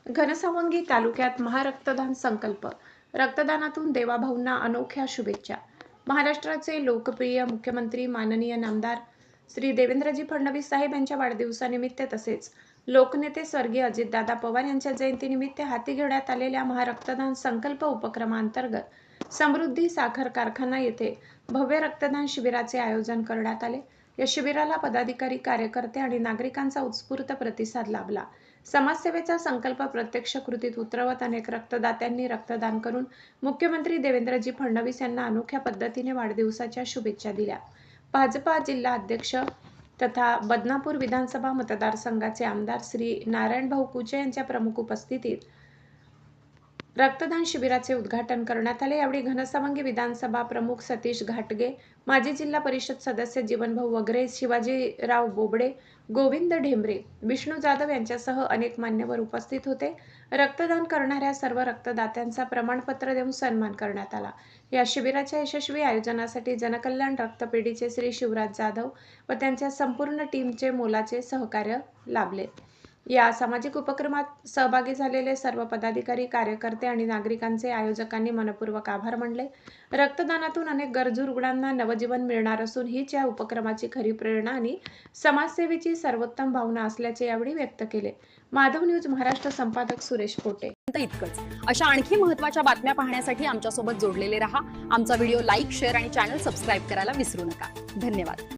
घनसावंगी तालुक्यात महारक्तदान संकल्प. रक्तदानातून देवाभाऊंना अनोख्या शुभेच्छा. महाराष्ट्राचे लोकप्रिय मुख्यमंत्री माननीय नामदार श्री देवेंद्रजी फडणवीस साहेब यांच्या वाढदिवसानिमित्त तसेच लोकनेते स्वर्गीय अजितदादा पवार यांच्या जयंतीनिमित्त हाती घेण्यात आलेल्या महारक्तदान संकल्प उपक्रमांतर्गत समृद्धी साखर कारखाना येथे भव्य रक्तदान शिबिराचे आयोजन करण्यात आले. या शिबिराला पदाधिकारी, कार्यकर्ते आणि नागरिकांचा उत्स्फूर्त प्रतिसाद लाभला. समाजसेवेचा संकल्प प्रत्यक्ष कृतीत उतरवत अनेक रक्तदात्यांनी रक्तदान करून मुख्यमंत्री देवेंद्रजी फडणवीस यांना अनोख्या पद्धतीने वाढदिवसाच्या शुभेच्छा दिल्या. भाजपा जिल्हा अध्यक्ष तथा बदनापूर विधानसभा मतदारसंघाचे आमदार श्री नारायणभाऊ कुचे यांच्या प्रमुख उपस्थितीत रक्तदान शिबिराचे उद्घाटन करण्यात आले. यावेळी घनसावंगी विधानसभा प्रमुख सतीश घाटगे, माजी जिल्हा परिषद सदस्य जीवनभाऊ वगैरे, शिवाजीराव बोबडे, गोविंद ढेंबरे, विष्णू जाधव यांच्यासह अनेक मान्यवर उपस्थित होते. रक्तदान करणाऱ्या सर्व रक्तदात्यांचा प्रमाणपत्र देऊन सन्मान करण्यात आला. या शिबिराच्या यशस्वी आयोजनासाठी जनकल्याण रक्तपेढीचे श्री शिवराज जाधव व त्यांच्या संपूर्ण टीमचे मोलाचे सहकार्य लाभले. या सामाजिक उपक्रमात सहभागी झालेले सर्व पदाधिकारी, कार्यकर्ते आणि नागरिकांचे आयोजकांनी मनपूर्वक आभार मानले. रक्तदानातून अनेक गरजू रुग्णांना नवजीवन मिळणार असून हीच या उपक्रमाची खरी प्रेरणा आणि समाजसेवेची सर्वोत्तम भावना असल्याचे यावेळी व्यक्त केले. माधव न्यूज महाराष्ट्र संपादक सुरेश पोटे. इतकंच. अशा आणखी महत्त्वाच्या बातम्या पाहण्यासाठी आमच्यासोबत जोडलेले रहा. आमचा व्हिडिओ लाईक, शेअर आणि चॅनल सबस्क्राईब करायला विसरू नका. धन्यवाद.